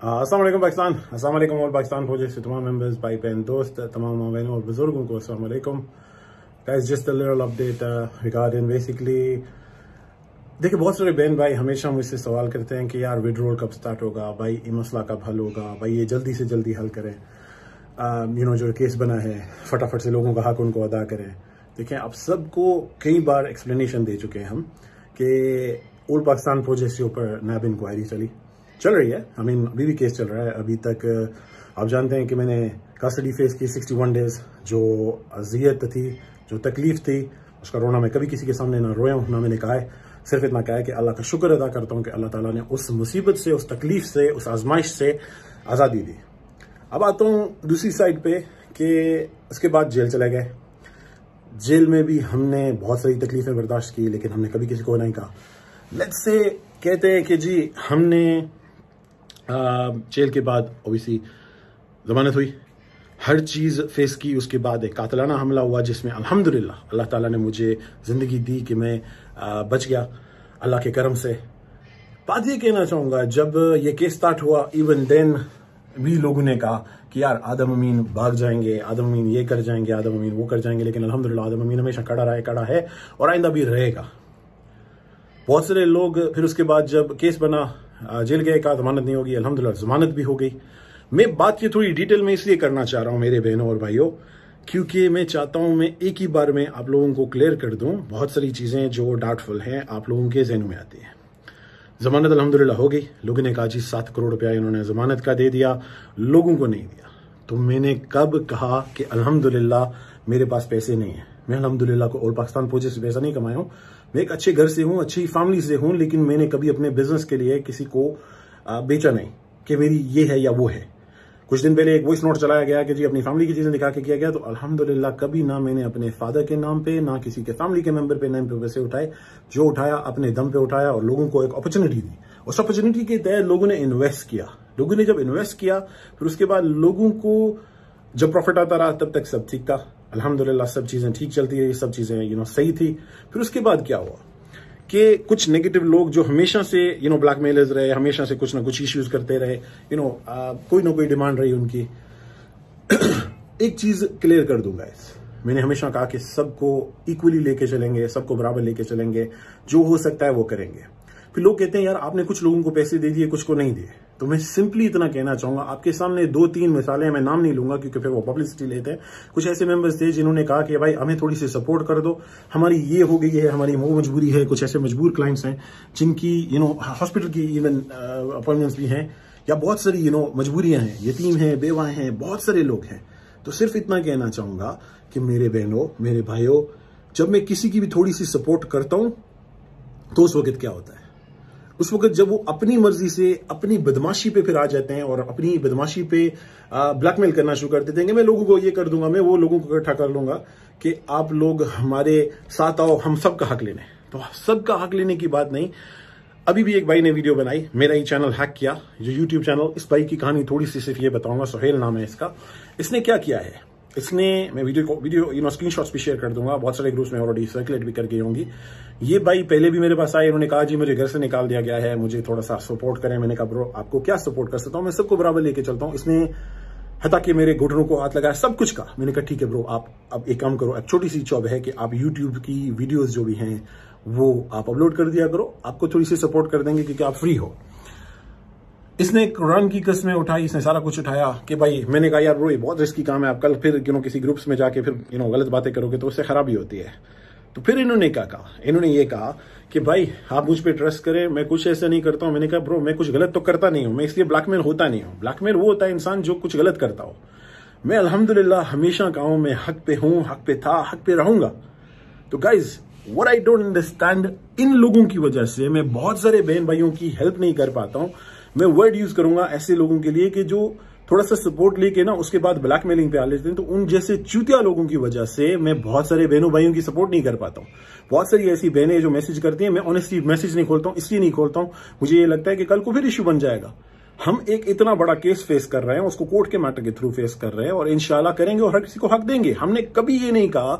अस्सलाम वालेकुम पाकिस्तान, अस्सलाम वालेकुम और पाकिस्तान फौज से तमाम मेंबर्स, भाई बहन, दोस्त, तमाम माँ बहनों और बुजुर्गों को अस्सलाम वालेकुम। Guys, just a little update regarding basically, देखिए बहुत सारे बहन भाई हमेशा मुझसे सवाल करते हैं कि यार विड्रॉल कब स्टार्ट होगा, भाई ये मसला कब हल होगा, भाई ये जल्दी से जल्दी हल करें, जो केस बना है फटाफट से लोगों का हक उनको अदा करें। देखें, अब सबको कई बार एक्सप्लेनेशन दे चुके हैं हम कि ओल्ड पाकिस्तान फौज के ऊपर नैब इंक्वायरी चल रही है। अभी भी केस चल रहा है। अभी तक आप जानते हैं कि मैंने कस्टडी फेस की 61 डेज। जो अजियत थी, जो तकलीफ थी, उसका रोना मैं कभी किसी के सामने ना रोया हूं, ना मैंने कहा है। सिर्फ इतना कहा है कि अल्लाह का शुक्र अदा करता हूं कि अल्लाह ताला ने उस मुसीबत से, उस तकलीफ से, उस आजमाइश से आज़ादी दी। अब आता हूं दूसरी साइड पे कि उसके बाद जेल चले गए। जेल में भी हमने बहुत सारी तकलीफें बर्दाश्त की, लेकिन हमने कभी किसी को नहीं कहा। लेट्स से कहते हैं कि जी हमने जेल के बाद ओबीसी जमानत हुई, हर चीज़ फेस की। उसके बाद एक कातलाना हमला हुआ जिसमें अल्हम्दुलिल्लाह अल्लाह ताला ने मुझे ज़िंदगी दी कि मैं बच गया अल्लाह के करम से। बात ये कहना चाहूँगा, जब ये केस स्टार्ट हुआ, इवन देन भी लोगों ने कहा कि यार आदम अमीन भाग जाएंगे, आदम अमीन ये कर जाएंगे, आदम अमीन वो कर जाएंगे, लेकिन अल्हम्दुलिल्लाह आदम अमीन हमेशा खड़ा है और आइंदा भी रहेगा। बहुत सारे लोग फिर उसके बाद जब केस बना, जेल गए, कहा जमानत नहीं होगी, अल्हम्दुलिल्लाह जमानत भी हो गई। मैं बात ये थोड़ी डिटेल में इसलिए करना चाह रहा हूं मेरे बहनों और भाइयों, क्योंकि मैं चाहता हूं मैं एक ही बार में आप लोगों को क्लियर कर दूं बहुत सारी चीजें जो डाउटफुल हैं, आप लोगों के जहनों में आती हैं। जमानत अल्हम्दुलिल्लाह हो गई। लोगों ने कहा जी 7 करोड़ रुपया इन्होंने जमानत का दे दिया, लोगों को नहीं दिया। तो मैंने कब कहा कि अल्हम्दुलिल्लाह मेरे पास पैसे नहीं है? मैं अल्हम्दुलिल्लाह को ओल्ड पाकिस्तान फौज से पैसा नहीं कमाया हूं। मैं एक अच्छे घर से हूं, अच्छी फैमिली से हूं, लेकिन मैंने कभी अपने बिजनेस के लिए किसी को बेचा नहीं कि मेरी ये है या वो है। कुछ दिन पहले एक वॉइस नोट चलाया गया कि जी अपनी फैमिली की चीजें दिखा के किया गया, तो अल्हम्दुलिल्लाह कभी ना मैंने अपने फादर के नाम पे, ना किसी के फैमिली के मेंबर पे नाम पे पैसे उठाए। जो उठाया अपने दम पे उठाया और लोगों को एक अपॉर्चुनिटी दी। उस अपॉर्चुनिटी के तहत लोगों ने इन्वेस्ट किया। लोगों ने जब इन्वेस्ट किया, फिर उसके बाद लोगों को जब प्रॉफिट आता रहा, तब तक सब ठीक था। अल्हम्दुलिल्लाह सब चीजें ठीक चलती रही, सब चीजें सही थी। फिर उसके बाद क्या हुआ कि कुछ नेगेटिव लोग जो हमेशा से ब्लैकमेलर्स रहे, हमेशा से कुछ ना कुछ इश्यूज करते रहे, कोई ना कोई डिमांड रही उनकी। एक चीज क्लियर कर दूंगा, मैंने हमेशा कहा कि सबको इक्वली लेके चलेंगे, सबको बराबर लेके चलेंगे, जो हो सकता है वो करेंगे। फिर लोग कहते हैं यार आपने कुछ लोगों को पैसे दे दिए, कुछ को नहीं दिए। तो मैं सिंपली इतना कहना चाहूंगा, आपके सामने 2-3 मिसालें, मैं नाम नहीं लूंगा क्योंकि फिर वो पब्लिसिटी लेते हैं। कुछ ऐसे मेंबर्स थे जिन्होंने कहा कि भाई हमें थोड़ी सी सपोर्ट कर दो, हमारी ये हो गई है, हमारी वो मजबूरी है। कुछ ऐसे मजबूर क्लाइंट्स हैं जिनकी हॉस्पिटल की इवन अपॉइंटमेंट्स भी हैं, या बहुत सारी मजबूरियां हैं, यतीम हैं, बेवाएं हैं, बहुत सारे लोग हैं। तो सिर्फ इतना कहना चाहूंगा कि मेरे बहनों, मेरे भाइयों, जब मैं किसी की भी थोड़ी सी सपोर्ट करता हूं तो उस वक्त क्या होता है, उस वक्त जब वो अपनी मर्जी से अपनी बदमाशी पे फिर आ जाते हैं और अपनी बदमाशी पे ब्लैकमेल करना शुरू कर देते हैं कि मैं लोगों को ये कर दूंगा, मैं वो लोगों को इकट्ठा कर लूंगा कि आप लोग हमारे साथ आओ, हम सबका हक लेने। तो सबका हक लेने की बात नहीं। अभी भी एक भाई ने वीडियो बनाई, मेरा ही चैनल हैक किया, जो यूट्यूब चैनल। इस भाई की कहानी थोड़ी सी सिर्फ ये बताऊंगा, सोहेल नाम है इसका। इसने क्या किया है, मैं वीडियो स्क्रीनशॉट्स भी शेयर कर दूंगा, बहुत सारे ग्रुप्स में ऑलरेडी सर्कुलेट भी करके होंगी। ये भाई पहले भी मेरे पास आए, उन्होंने कहा जी मुझे घर से निकाल दिया गया है, मुझे थोड़ा सा सपोर्ट करें। मैंने कहा ब्रो आपको क्या सपोर्ट कर सकता हूं, मैं सबको बराबर लेके चलता हूं। इसने हता कि मेरे घुटनों को हाथ लगाया, सब कुछ का। मैंने कहा ठीक है ब्रो, आप अब एक काम करो, एक छोटी सी जॉब है कि आप यूट्यूब की वीडियोज जो भी हैं वो आप अपलोड कर दिया करो, आपको थोड़ी सी सपोर्ट कर देंगे क्योंकि आप फ्री हो। इसने कुरान की कस्में उठाई, इसने सारा कुछ उठाया कि भाई, मैंने कहा यार ब्रो ये बहुत रिस्की काम है, आप कल फिर किसी ग्रुप्स में जाके फिर गलत बातें करोगे तो उससे खराबी होती है। तो फिर इन्होंने क्या कहा, इन्होंने ये कहा कि भाई आप मुझ पे ट्रस्ट करें, मैं कुछ ऐसा नहीं करता हूं। मैंने कहा ब्रो मैं कुछ गलत तो करता नहीं हूं, मैं इसलिए ब्लैकमेल होता नहीं हूं। ब्लैकमेल वो होता है इंसान जो कुछ गलत करता हो। मैं अल्हम्दुलिल्लाह हमेशा कहा हूं मैं हक पे हूं, हक पे था, हक पे रहूंगा। तो guys what I don't understand, इन लोगों की वजह से मैं बहुत सारे बहन भाइयों की हेल्प नहीं कर पाता हूं। मैं वर्ड यूज करूंगा ऐसे लोगों के लिए कि जो थोड़ा सा सपोर्ट लेके ना उसके बाद ब्लैकमेलिंग पे आ लेते हैं। तो उन जैसे चूतिया लोगों की वजह से मैं बहुत सारे बहनों भाइयों की सपोर्ट नहीं कर पाता हूं। बहुत सारी ऐसी बहनें जो मैसेज करती हैं, मैं ऑनेस्टली मैसेज नहीं खोलता हूं, इसलिए नहीं खोलता हूं, मुझे ये लगता है कि कल को फिर इश्यू बन जाएगा। हम एक इतना बड़ा केस फेस कर रहे हैं, उसको कोर्ट के मैटर के थ्रू फेस कर रहे हैं और इंशाल्लाह करेंगे और हर किसी को हक देंगे। हमने कभी ये नहीं कहा,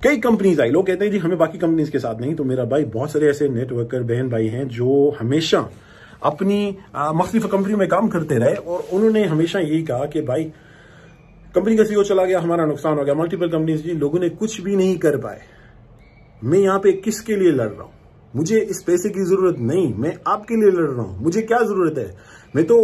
कई कंपनीज आई, लोग कहते हैं जी हमें बाकी कंपनीज के साथ नहीं। तो मेरा भाई बहुत सारे ऐसे नेटवर्कर बहन भाई हैं जो हमेशा अपनी मुख्तलिफ कंपनी में काम करते रहे और उन्होंने हमेशा यही कहा कि भाई कंपनी का सीईओ चला गया, हमारा नुकसान हो गया, मल्टीपल कंपनीज जी, लोगों ने कुछ भी नहीं कर पाए। मैं यहाँ पे किसके लिए लड़ रहा हूँ? मुझे इस पैसे की जरूरत नहीं, मैं आपके लिए लड़ रहा हूँ। मुझे क्या जरूरत है? मैं तो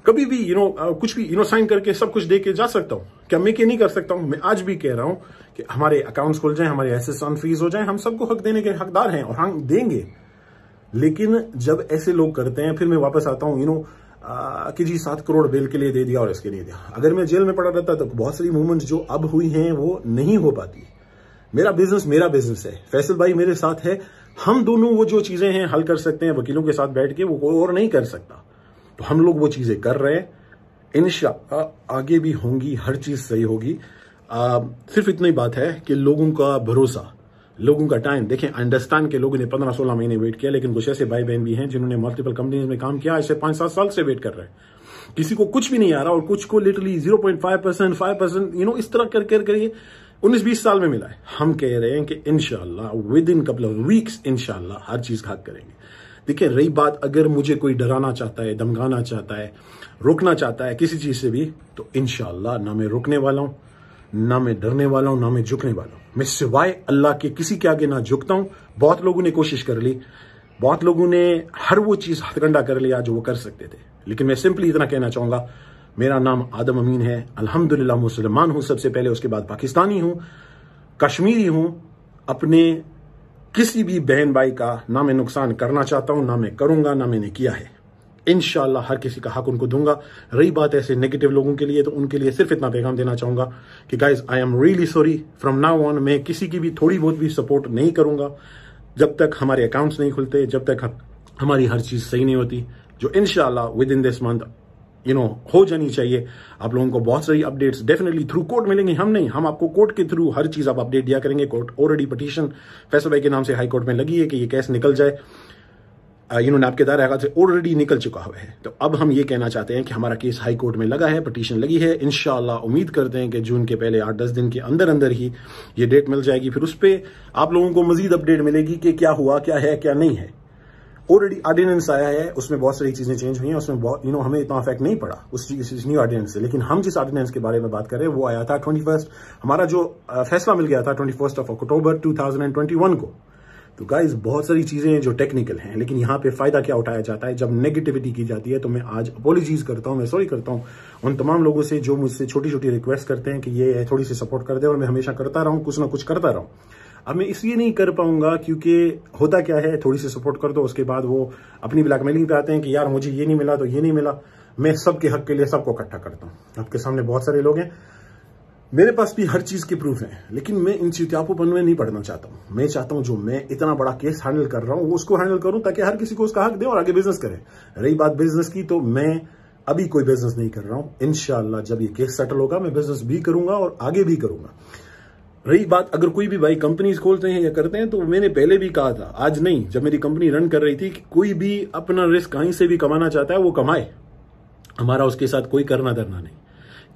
कभी भी कुछ भी साइन करके सब कुछ दे के जा सकता हूँ। क्या मैं नहीं कर सकता हूँ? मैं आज भी कह रहा हूँ कि हमारे अकाउंट्स खुल जाए, हमारे एसेट्स अनफ्रीज हो जाए, हम सबको हक देने के हकदार हैं और हम देंगे। लेकिन जब ऐसे लोग करते हैं, फिर मैं वापस आता हूँ कि जी 7 करोड़ बेल के लिए दे दिया और इसके लिए दिया। अगर मैं जेल में पड़ा रहता तो बहुत सारी मूवमेंट्स जो अब हुई हैं वो नहीं हो पाती। मेरा बिजनेस है, फैसल भाई मेरे साथ है, हम दोनों वो जो चीजें हैं हल कर सकते हैं वकीलों के साथ बैठ के, वो कोई और नहीं कर सकता। तो हम लोग वो चीजें कर रहे हैं, इंशाअल्लाह आगे भी होंगी, हर चीज सही होगी। सिर्फ इतनी बात है कि लोगों का भरोसा, लोगों का टाइम देखें। अंडरस्टैंड के लोगों ने 15-16 महीने वेट किया, लेकिन कुछ ऐसे भाई बहन भी हैं जिन्होंने मल्टीपल कंपनीज में काम किया, ऐसे 5-7 साल से वेट कर रहे हैं। किसी को कुछ भी नहीं आ रहा और कुछ को लिटरली 0.5%, 5% इस तरह कर 19-20 साल में मिला है। हम कह रहे हैं कि इंशाअल्लाह with in couple of weeks इंशाअल्लाह हर चीज हक करेंगे। देखिए, रही बात अगर मुझे कोई डराना चाहता है, धमकाना चाहता है, रोकना चाहता है किसी चीज से भी, तो इंशाअल्लाह ना मैं रुकने वाला हूं, ना मैं डरने वाला हूं, ना मैं झुकने वाला हूं। मैं सिवाय अल्लाह के किसी के आगे ना झुकता हूं। बहुत लोगों ने कोशिश कर ली, बहुत लोगों ने हर वो चीज हथकंडा कर लिया जो वो कर सकते थे, लेकिन मैं सिंपली इतना कहना चाहूंगा, मेरा नाम आदम अमीन है, अल्हम्दुलिल्लाह मुसलमान हूं सबसे पहले, उसके बाद पाकिस्तानी हूं, कश्मीरी हूं। अपने किसी भी बहन भाई का ना मैं नुकसान करना चाहता हूं, ना मैं करूंगा, ना मैंने किया है। इंशाअल्लाह हर किसी का हक उनको दूंगा। रही बात ऐसे नेगेटिव लोगों के लिए, तो उनके लिए सिर्फ इतना पैगाम देना चाहूंगा कि guys I am really sorry, from now on मैं किसी की भी थोड़ी बहुत भी सपोर्ट नहीं करूंगा जब तक हमारे अकाउंट्स नहीं खुलते, जब तक हमारी हर चीज सही नहीं होती, जो इंशाअल्लाह विद इन दिस मंथ हो जानी चाहिए। आप लोगों को बहुत सारी अपडेट्स डेफिनेटली थ्रू कोर्ट मिलेंगी। हम आपको कोर्ट के थ्रू हर चीज आप अपडेट दिया करेंगे। कोर्ट ऑलरेडी पिटीशन फैसल भाई के नाम से हाई कोर्ट में लगी है कि ये केस निकल जाए। नैब के दायरे से ऑलरेडी निकल चुका हुआ है। तो अब हम ये कहना चाहते हैं कि हमारा केस हाई कोर्ट में लगा है, पिटीशन लगी है। इंशाअल्लाह उम्मीद करते हैं कि जून के पहले 8-10 दिन के अंदर ही ये डेट मिल जाएगी। फिर उस पर आप लोगों को मजीद अपडेट मिलेगी कि क्या हुआ, क्या है, क्या नहीं है। ऑलरेडी ऑर्डिनेंस आया है, उसमें बहुत सारी चीजें चेंज हुई हैं, उसमें बहुत हमें इतना इफेक्ट नहीं पड़ा उस न्यू ऑर्डिनेंस से। लेकिन हम जिस ऑर्डिनेंस के बारे में बात कर रहे हैं वो आया था 21, हमारा जो फैसला मिल गया था 21 अक्टूबर 2021 को। तो गाइज बहुत सारी चीजें हैं जो टेक्निकल हैं, लेकिन यहाँ पे फायदा क्या उठाया जाता है जब नेगेटिविटी की जाती है। तो मैं आज अपोलॉजीज करता हूँ, मैं सॉरी करता हूँ उन तमाम लोगों से जो मुझसे छोटी छोटी रिक्वेस्ट करते हैं कि ये थोड़ी सी सपोर्ट कर दे, और मैं हमेशा करता रहूं, कुछ ना कुछ करता रहूं। अब मैं इसलिए नहीं कर पाऊंगा क्योंकि होता क्या है, थोड़ी सी सपोर्ट कर दो, उसके बाद वो अपनी ब्लैकमेलिंग पे आते हैं कि यार मुझे ये नहीं मिला तो ये नहीं मिला। मैं सबके हक के लिए सबको इकट्ठा करता हूँ। आपके सामने बहुत सारे लोग हैं, मेरे पास भी हर चीज के प्रूफ हैं, लेकिन मैं इन चित्यापोपन में नहीं पढ़ना चाहता हूं। मैं चाहता हूं जो मैं इतना बड़ा केस हैंडल कर रहा हूं वो उसको हैंडल करूं ताकि हर किसी को उसका हक दे और आगे बिजनेस करे। रही बात बिजनेस की, तो मैं अभी कोई बिजनेस नहीं कर रहा हूं। इंशाअल्लाह जब ये केस सेटल होगा मैं बिजनेस भी करूंगा और आगे भी करूंगा। रही बात अगर कोई भी भाई कंपनीज खोलते हैं या करते हैं, तो मैंने पहले भी कहा था, आज नहीं, जब मेरी कंपनी रन कर रही थी, कि कोई भी अपना रिस्क कहीं से भी कमाना चाहता है वो कमाए, हमारा उसके साथ कोई करना धरना नहीं।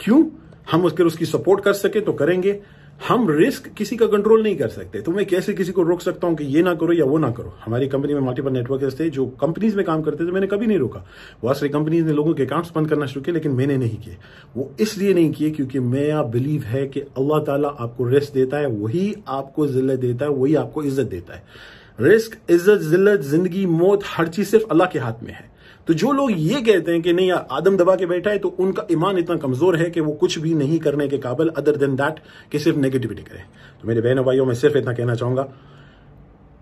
क्यों? हम उसकी सपोर्ट कर सके तो करेंगे। हम रिस्क किसी का कंट्रोल नहीं कर सकते, तो मैं कैसे किसी को रोक सकता हूं कि ये ना करो या वो ना करो। हमारी कंपनी में मल्टीपल नेटवर्कर्स थे जो कंपनीज में काम करते थे, मैंने कभी नहीं रोका। बहुत सारी कंपनीज ने लोगों के अकाउंट्स बंद करना शुरू किए, लेकिन मैंने नहीं किए। वो इसलिए नहीं किए क्योंकि मेरा बिलीव है कि अल्लाह ताला आपको रिस्क देता है, वही आपको जिल्लत देता है, वही आपको इज्जत देता है। रिस्क, इज्जत, जिल्लत, जिंदगी, मौत, हर चीज सिर्फ अल्लाह के हाथ में है। तो जो लोग ये कहते हैं कि नहीं यार आदम दबा के बैठा है, तो उनका ईमान इतना कमजोर है कि वो कुछ भी नहीं करने के काबिल अदर देन दैट कि सिर्फ नेगेटिविटी करे। तो मेरे बहनों भाइयों, मैं सिर्फ इतना कहना चाहूंगा,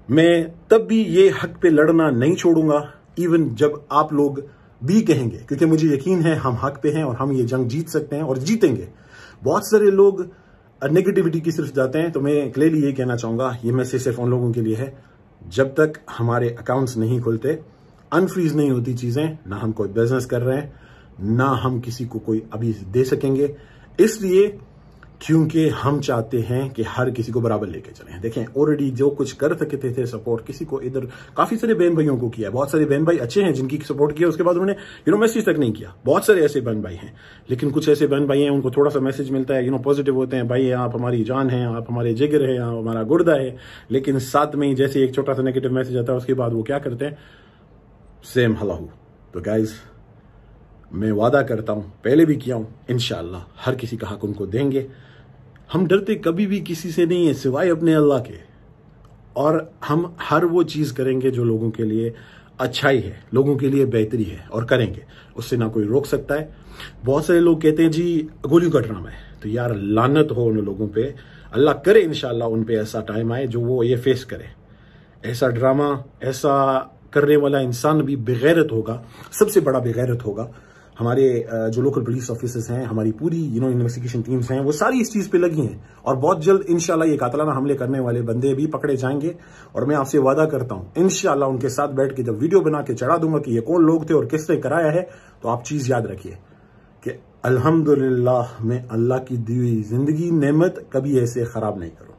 मैं तब भी ये हक पे लड़ना नहीं छोड़ूंगा, इवन जब आप लोग भी कहेंगे, क्योंकि मुझे यकीन है हम हक पे हैं और हम ये जंग जीत सकते हैं और जीतेंगे। बहुत सारे लोग नेगेटिविटी की सिर्फ जाते हैं, तो मैं क्लियरली ये कहना चाहूंगा, ये मैसेज सिर्फ उन लोगों के लिए है, जब तक हमारे अकाउंट्स नहीं खुलते, अनफ्रीज नहीं होती चीजें, ना हम कोई बिजनेस कर रहे हैं, ना हम किसी को कोई अभी दे सकेंगे, इसलिए क्योंकि हम चाहते हैं कि हर किसी को बराबर लेके चलें। देखें ऑलरेडी जो कुछ कर सकते थे सपोर्ट, किसी को इधर काफी सारे बहन भाइयों को किया, बहुत सारे बहन भाई अच्छे हैं जिनकी सपोर्ट किया, उसके बाद उन्होंने मैसेज तक नहीं किया। बहुत सारे ऐसे बहन भाई हैं, लेकिन कुछ ऐसे बहन भाई हैं उनको थोड़ा सा मैसेज मिलता है, पॉजिटिव होते हैं, भाई आप हमारी जान है, आप हमारे जिगर है, आप हमारा गुर्दा है, लेकिन साथ में जैसे एक छोटा सा नेगेटिव मैसेज आता है उसके बाद वो क्या करते हैं, सेम हलाहू, तो गाइज मैं वादा करता हूं, पहले भी किया हूं, इंशाअल्लाह हर किसी का हक उनको देंगे। हम डरते कभी भी किसी से नहीं है सिवाय अपने अल्लाह के, और हम हर वो चीज करेंगे जो लोगों के लिए अच्छाई है, लोगों के लिए बेहतरी है, और करेंगे, उससे ना कोई रोक सकता है। बहुत सारे लोग कहते हैं जी गोलियों का ड्रामा है, तो यार लानत हो उन लोगों पे। अल्लाह करे इंशाअल्लाह उन पे ऐसा टाइम आए जो वो ये फेस करे। ऐसा ड्रामा, ऐसा करने वाला इंसान भी बेगैरत होगा, सबसे बड़ा बेगैरत होगा। हमारे जो लोकल पुलिस ऑफिसर्स हैं, हमारी पूरी इन्वेस्टिगेशन टीम्स हैं, वो सारी इस चीज पे लगी हैं, और बहुत जल्द इंशाल्लाह ये कातलाना हमले करने वाले बंदे भी पकड़े जाएंगे। और मैं आपसे वादा करता हूं इंशाल्लाह उनके साथ बैठ के जब वीडियो बना के चढ़ा दूंगा कि ये कौन लोग थे और किसने कराया है, तो आप चीज याद रखिए कि अल्हम्दुलिल्लाह मैं अल्लाह की दी हुई जिंदगी नेमत कभी ऐसे खराब नहीं करूं।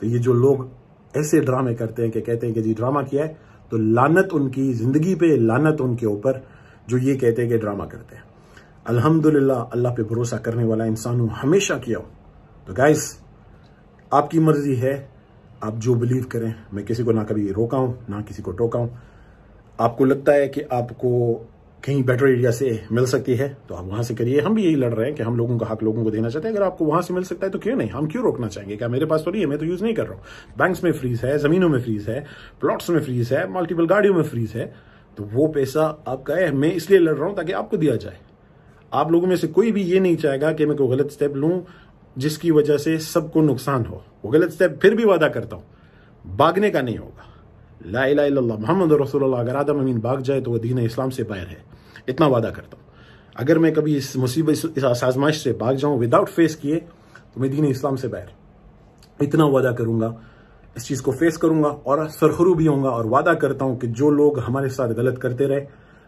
तो ये जो लोग ऐसे ड्रामे करते हैं कि कहते हैं कि जी ड्रामा किया है, तो लानत उनकी जिंदगी पे, लानत उनके ऊपर जो ये कहते हैं कि ड्रामा करते हैं। अल्हम्दुलिल्लाह अल्लाह पे भरोसा करने वाला इंसान हूं, हमेशा किया हूं। तो गाइस आपकी मर्जी है, आप जो बिलीव करें। मैं किसी को ना कभी रोका हूं, ना किसी को टोका हूं। आपको लगता है कि आपको कहीं बेटर एरिया से मिल सकती है तो आप वहां से करिए। हम भी यही लड़ रहे हैं कि हम लोगों का हक लोगों को देना चाहते हैं। अगर आपको वहां से मिल सकता है तो क्यों नहीं, हम क्यों रोकना चाहेंगे? क्या मेरे पास तो नहीं है, मैं तो यूज नहीं कर रहा हूं। बैंक्स में फ्रीज है, जमीनों में फ्रीज है, प्लॉट्स में फ्रीज है, मल्टीपल गाड़ियों में फ्रीज है, तो वो पैसा आपका है। मैं इसलिए लड़ रहा हूं ताकि आपको दिया जाए। आप लोगों में से कोई भी ये नहीं चाहेगा कि मैं कोई गलत स्टेप लूं जिसकी वजह से सबको नुकसान हो। वो गलत स्टेप फिर भी वादा करता हूं भागने का नहीं होगा। ला इलाहा इल्लल्लाह मुहम्मद रसूलुल्लाह, अगर आदम अमीन भाग जाए तो वह दीन इस्लाम से बाहर है, इतना वादा करता हूं। अगर मैं कभी इस मुसीबत, इस आजमाइश से भाग जाऊं विदाउट फेस किए, तो मैं दीन इस्लाम से बाहर, इतना वादा करूंगा। इस चीज को फेस करूंगा और सरखरू भी होऊंगा, और वादा करता हूं कि जो लोग हमारे साथ गलत करते रहे,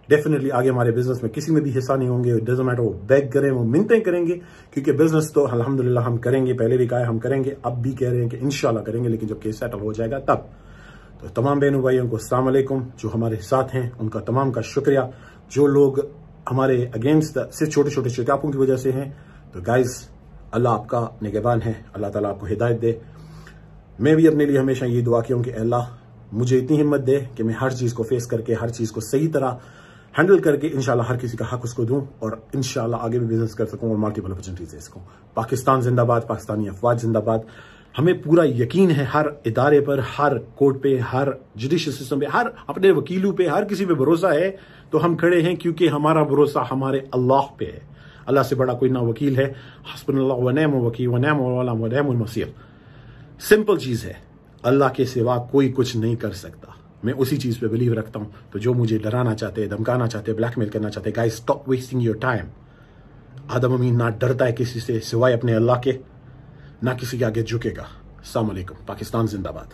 डेफिनेटली आगे हमारे बिजनेस में किसी में भी हिस्सा नहीं होंगे। डजंट मैटर वो बैग करें, वो मिन्नतें करेंगे, क्योंकि बिजनेस तो अल्हम्दुलिल्लाह हम करेंगे। पहले भी कहा है हम करेंगे, अब भी कह रहे हैं कि इंशाल्लाह करेंगे, लेकिन जब केस सेटल हो जाएगा तब। तो तमाम बहनों भाइयों को अस्सलाम वालेकुम। जो हमारे साथ हैं उनका तमाम का शुक्रिया। जो लोग हमारे अगेंस्ट सिर्फ छोटे छोटे शिकायतों की वजह से हैं, तो गाइज अल्लाह आपका निगहबान है, अल्लाह ताला आपको हिदायत दे। मैं भी अपने लिए हमेशा ये दुआ किया हूं कि अल्लाह मुझे इतनी हिम्मत दे कि मैं हर चीज को फेस करके, हर चीज को सही तरह हैंडल करके इंशाल्लाह हर किसी का हक उसको दूं, और इंशाल्लाह आगे भी बिजनेस कर सकूं और मल्टीपल अपॉर्चुनिटीज इसको। पाकिस्तान जिंदाबाद, पाकिस्तानी अफवाज जिंदाबाद। हमें पूरा यकीन है हर इदारे पर, हर कोर्ट पे, हर जुडिशियल सिस्टम पे, हर अपने वकीलों पे, हर किसी पे भरोसा है। तो हम खड़े हैं क्योंकि हमारा भरोसा हमारे अल्लाह पे है। अल्लाह से बड़ा कोई ना वकील है। हस्बुनल्लाह व निअमल वकील व निअमल मौला व निअमल नसीर। सिंपल चीज है, अल्लाह के सिवा कोई कुछ नहीं कर सकता। मैं उसी चीज पे बिलीव रखता हूं। तो जो मुझे डराना चाहते हैं, धमकाना चाहते हैं, ब्लैकमेल करना चाहते हैं, guys stop wasting your time. आदम अमीन ना डरता है किसी से सिवाय अपने अल्लाह के, ना किसी के आगे झुकेगा। अस्सलाम वालेकुम। पाकिस्तान जिंदाबाद।